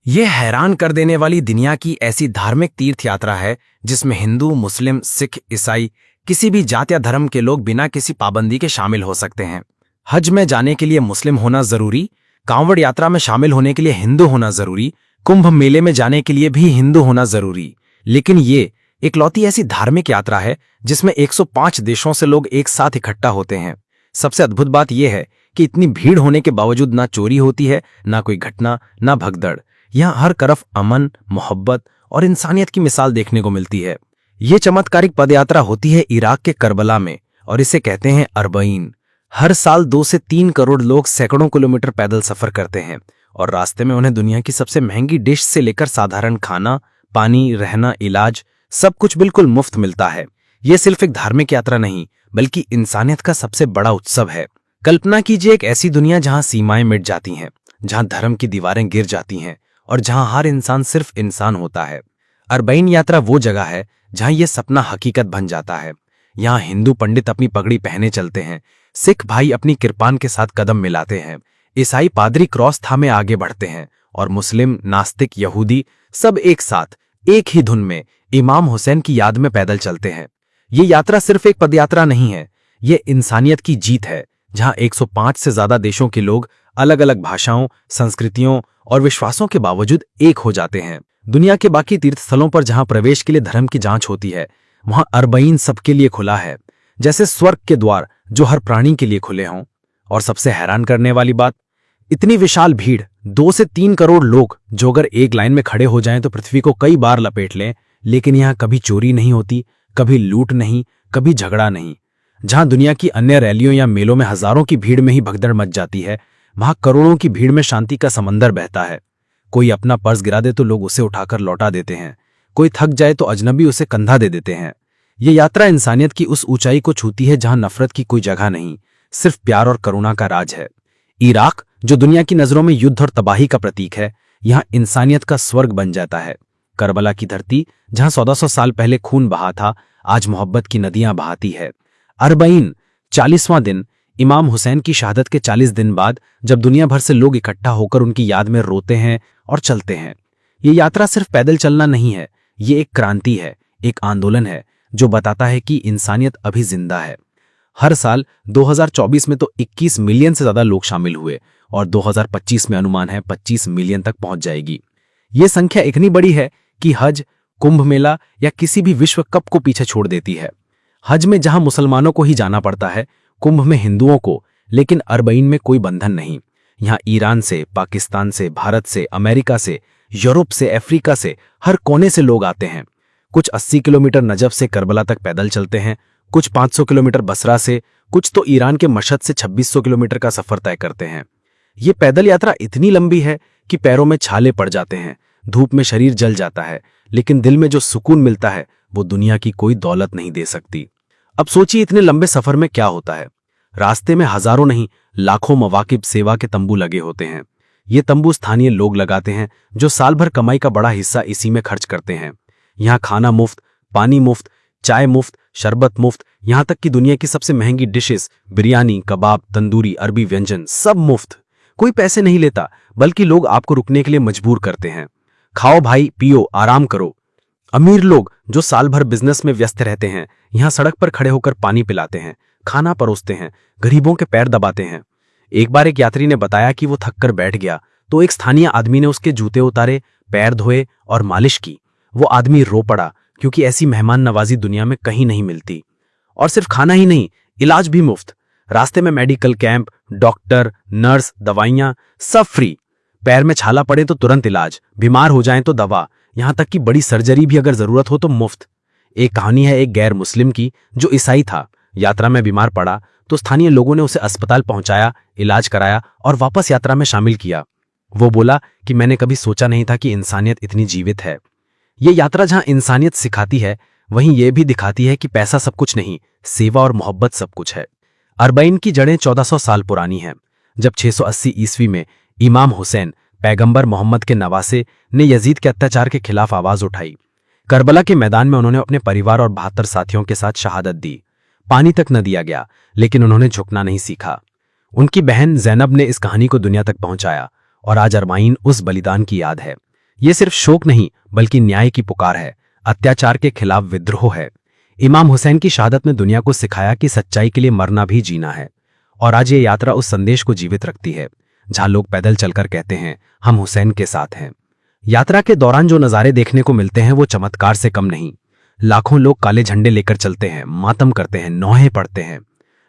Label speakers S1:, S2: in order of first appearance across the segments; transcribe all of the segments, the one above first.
S1: यह हैरान कर देने वाली दुनिया की ऐसी धार्मिक तीर्थ यात्रा है जिसमें हिंदू, मुस्लिम, सिख, ईसाई, किसी भी जात या धर्म के लोग बिना किसी पाबंदी के शामिल हो सकते हैं। हज में जाने के लिए मुस्लिम होना जरूरी, कांवड़ यात्रा में शामिल होने के लिए हिंदू होना जरूरी, कुंभ मेले में जाने के लिए भी हिंदू होना जरूरी। लेकिन ये इकलौती ऐसी धार्मिक यात्रा है जिसमें 105 देशों से लोग एक साथ इकट्ठा होते हैं। सबसे अद्भुत बात यह है कि इतनी भीड़ होने के बावजूद ना चोरी होती है, ना कोई घटना, ना भगदड़। यहाँ हर तरफ अमन, मोहब्बत और इंसानियत की मिसाल देखने को मिलती है। ये चमत्कारिक पदयात्रा होती है इराक के करबला में और इसे कहते हैं अरबईन। हर साल 2 से 3 करोड़ लोग सैकड़ों किलोमीटर पैदल सफर करते हैं और रास्ते में उन्हें दुनिया की सबसे महंगी डिश से लेकर साधारण खाना, पानी, रहना, इलाज, सब कुछ बिल्कुल मुफ्त मिलता है। ये सिर्फ एक धार्मिक यात्रा नहीं बल्कि इंसानियत का सबसे बड़ा उत्सव है। कल्पना कीजिए एक ऐसी दुनिया जहां सीमाएं मिट जाती हैं, जहां धर्म की दीवारें गिर जाती हैं और जहां हर इंसान सिर्फ इंसान होता है। अरबईन यात्रा वो जगह है जहां यह सपना हकीकत बन जाता है। यहाँ हिंदू पंडित अपनी पगड़ी पहने चलते हैं, सिख भाई अपनी किरपान के साथ कदम मिलाते हैं, ईसाई पादरी क्रॉस थामे आगे बढ़ते हैं और मुस्लिम, नास्तिक, यहूदी सब एक साथ एक ही धुन में इमाम हुसैन की याद में पैदल चलते हैं। ये यात्रा सिर्फ एक पदयात्रा नहीं है, ये इंसानियत की जीत है जहां 105 से ज्यादा देशों के लोग अलग अलग भाषाओं, संस्कृतियों और विश्वासों के बावजूद एक हो जाते हैं। दुनिया के बाकी तीर्थ स्थलों पर जहां प्रवेश के लिए धर्म की जांच होती है, वहां अरबईन सबके लिए खुला है, जैसे स्वर्ग के द्वार जो हर प्राणी के लिए खुले हों। और सबसे हैरान करने वाली बात, इतनी विशाल भीड़, 2 से 3 करोड़ लोग जो अगर एक लाइन में खड़े हो जाएं तो पृथ्वी को कई बार लपेट लें, लेकिन यहां कभी चोरी नहीं होती, कभी लूट नहीं, कभी झगड़ा नहीं। जहां दुनिया की अन्य रैलियों या मेलों में हजारों की भीड़ में ही भगदड़ मच जाती है, वहां करोड़ों की भीड़ में शांति का समंदर बहता है। कोई अपना पर्स गिरा दे तो लोग उसे उठाकर लौटा देते हैं, कोई थक जाए तो अजनबी उसे कंधा दे देते हैं। ये यात्रा इंसानियत की उस ऊंचाई को छूती है जहां नफरत की कोई जगह नहीं, सिर्फ प्यार और करुणा का राज है। इराक, जो दुनिया की नजरों में युद्ध और तबाही का प्रतीक है, यहां इंसानियत का स्वर्ग बन जाता है। करबला की धरती, जहां 1400 साल पहले खून बहा था, आज मोहब्बत की नदियां बहाती है। अरबईन, 40वां दिन, इमाम हुसैन की शहादत के 40 दिन बाद, जब दुनिया भर से लोग इकट्ठा होकर उनकी याद में रोते हैं और चलते हैं। ये यात्रा सिर्फ पैदल चलना नहीं है, ये एक क्रांति है, एक आंदोलन है जो बताता है कि इंसानियत अभी जिंदा है। हर साल 2024 में तो 21 मिलियन से ज्यादा लोग शामिल हुए और 2025 में अनुमान है 25 मिलियन तक पहुंच जाएगी। ये संख्या इतनी बड़ी है कि हज, कुंभ मेला या किसी भी विश्व कप को पीछे छोड़ देती है। हज में जहां मुसलमानों को ही जाना पड़ता है, कुंभ में हिंदुओं को, लेकिन अरबईन में कोई बंधन नहीं। यहाँ ईरान से, पाकिस्तान से, भारत से, अमेरिका से, यूरोप से, अफ्रीका से, हर कोने से लोग आते हैं। कुछ 80 किलोमीटर नजफ से करबला तक पैदल चलते हैं, कुछ 500 किलोमीटर बसरा से, कुछ तो ईरान के मशहद से 2600 किलोमीटर का सफर तय करते हैं। ये पैदल यात्रा इतनी लंबी है कि पैरों में छाले पड़ जाते हैं, धूप में शरीर जल जाता है, लेकिन दिल में जो सुकून मिलता है वो दुनिया की कोई दौलत नहीं दे सकती। अब सोचिए इतने लंबे सफर में क्या होता है। रास्ते में हजारों नहीं, लाखों मवाकिब सेवा के तंबू लगे होते हैं। ये तंबू स्थानीय लोग लगाते हैं जो साल भर कमाई का बड़ा हिस्सा इसी में खर्च करते हैं। यहाँ खाना मुफ्त, पानी मुफ्त, चाय मुफ्त, शरबत मुफ्त, यहाँ तक कि दुनिया की सबसे महंगी डिशेस, बिरयानी, कबाब, तंदूरी, अरबी व्यंजन, सब मुफ्त। कोई पैसे नहीं लेता, बल्कि लोग आपको रुकने के लिए मजबूर करते हैं। खाओ भाई, पियो, आराम करो। अमीर लोग जो साल भर बिजनेस में व्यस्त रहते हैं, यहाँ सड़क पर खड़े होकर पानी पिलाते हैं, खाना परोसते हैं, गरीबों के पैर दबाते हैं। एक बार एक यात्री ने बताया कि वो थककर बैठ गया तो एक स्थानीय आदमी ने उसके जूते उतारे, पैर धोए और मालिश की। वो आदमी रो पड़ा क्योंकि ऐसी मेहमान नवाजी दुनिया में कहीं नहीं मिलती। और सिर्फ खाना ही नहीं, इलाज भी मुफ्त। रास्ते में मेडिकल कैंप, डॉक्टर, नर्स, दवाइयां, सब फ्री। पैर में छाला पड़े तो तुरंत इलाज, बीमार हो जाएं तो दवा, यहां तक कि बड़ी सर्जरी भी अगर जरूरत हो तो मुफ्त। एक कहानी है एक गैर मुस्लिम की जो ईसाई था। यात्रा में बीमार पड़ा तो स्थानीय लोगों ने उसे अस्पताल पहुंचाया, इलाज कराया और वापस यात्रा में शामिल किया। वो बोला कि मैंने कभी सोचा नहीं था कि इंसानियत इतनी जीवित है। ये यात्रा जहां इंसानियत सिखाती है, वहीं ये भी दिखाती है कि पैसा सब कुछ नहीं, सेवा और मोहब्बत सब कुछ है। अरबईन की जड़ें 1400 साल पुरानी हैं, जब 680 ईस्वी में इमाम हुसैन, पैगंबर मोहम्मद के नवासे, ने यजीद के अत्याचार के खिलाफ आवाज उठाई। करबला के मैदान में उन्होंने अपने परिवार और 72 साथियों के साथ शहादत दी। पानी तक न दिया गया, लेकिन उन्होंने झुकना नहीं सीखा। उनकी बहन जैनब ने इस कहानी को दुनिया तक पहुंचाया और आज अरबईन उस बलिदान की याद है।
S2: ये सिर्फ शोक नहीं बल्कि न्याय की पुकार है, अत्याचार के खिलाफ विद्रोह है। इमाम हुसैन की शहादत ने दुनिया को सिखाया कि सच्चाई के लिए मरना भी जीना है। और आज ये यात्रा उस संदेश को जीवित रखती है, जहां लोग पैदल चलकर कहते हैं हम हुसैन के साथ हैं। यात्रा के दौरान जो नज़ारे देखने को मिलते हैं वो चमत्कार से कम नहीं। लाखों लोग काले झंडे लेकर चलते हैं, मातम करते हैं, नौहे पढ़ते हैं।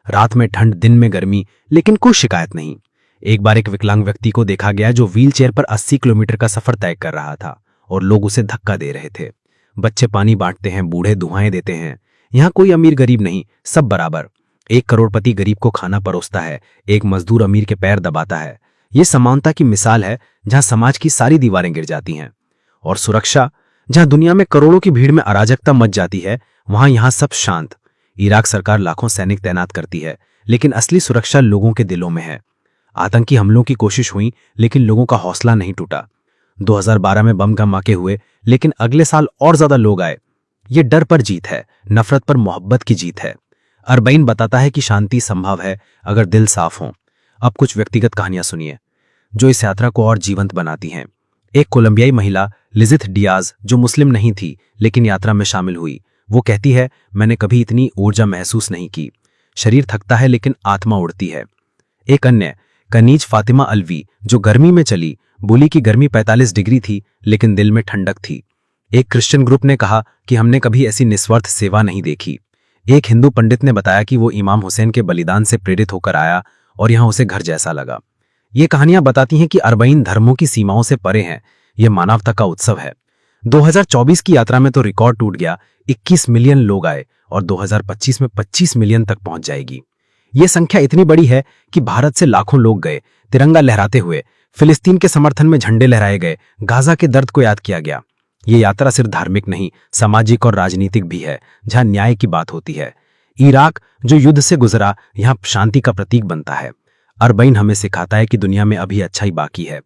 S2: रात में ठंड, दिन में गर्मी, लेकिन कोई शिकायत नहीं। एक बार एक विकलांग व्यक्ति को देखा गया जो व्हीलचेयर पर 80 किलोमीटर का सफर तय कर रहा था और लोग उसे धक्का दे रहे थे। बच्चे पानी बांटते हैं, बूढ़े दुआएं देते हैं। यहाँ कोई अमीर गरीब नहीं, सब बराबर। एक करोड़पति गरीब को खाना परोसता है, एक मजदूर अमीर के पैर दबाता है। ये समानता की मिसाल है, जहां समाज की सारी दीवारें गिर जाती हैं। और सुरक्षा, जहां दुनिया में करोड़ों की भीड़ में अराजकता मच जाती है, वहां यहां सब शांत। इराक सरकार लाखों सैनिक तैनात करती है, लेकिन असली सुरक्षा लोगों के दिलों में है। आतंकी हमलों की कोशिश हुई, लेकिन लोगों का हौसला नहीं टूटा। 2012 में बम धमाके हुए, लेकिन अगले साल और ज्यादा लोग आए। ये डर पर जीत है, नफरत पर मोहब्बत की जीत है। अरबईन बताता है कि शांति संभव है अगर दिल साफ हो। अब कुछ व्यक्तिगत कहानियां सुनिए जो इस यात्रा को और जीवंत बनाती हैं। एक कोलंबियाई महिला लिजिथ डियाज, जो मुस्लिम नहीं थी लेकिन यात्रा में शामिल हुई, वो कहती है, मैंने कभी इतनी ऊर्जा महसूस नहीं की। शरीर थकता है लेकिन आत्मा उड़ती है। एक अन्य कनीज फातिमा अलवी, जो गर्मी में चली, बोली कि गर्मी 45 डिग्री थी लेकिन दिल में ठंडक थी। एक क्रिश्चियन ग्रुप ने कहा कि हमने कभी ऐसी निस्वार्थ सेवा नहीं देखी। एक हिंदू पंडित ने बताया कि वो इमाम हुसैन के बलिदान से प्रेरित होकर आया और यहां उसे घर जैसा लगा। ये कहानियां बताती हैं कि अरबईन धर्मों की सीमाओं से परे हैं। ये मानवता का उत्सव है। 2024 की यात्रा में तो रिकॉर्ड टूट गया, 21 मिलियन लोग आए और 2025 में 25 मिलियन तक पहुंच जाएगी। ये संख्या इतनी बड़ी है कि भारत से लाखों लोग गए, तिरंगा लहराते हुए। फिलिस्तीन के समर्थन में झंडे लहराए गए, गाजा के दर्द को याद किया गया। ये यात्रा सिर्फ धार्मिक नहीं, सामाजिक और राजनीतिक भी है, जहां न्याय की बात होती है। इराक, जो युद्ध से गुजरा, यहां शांति का प्रतीक बनता है। अरबईन हमें सिखाता है कि दुनिया में अभी अच्छा ही बाकी है।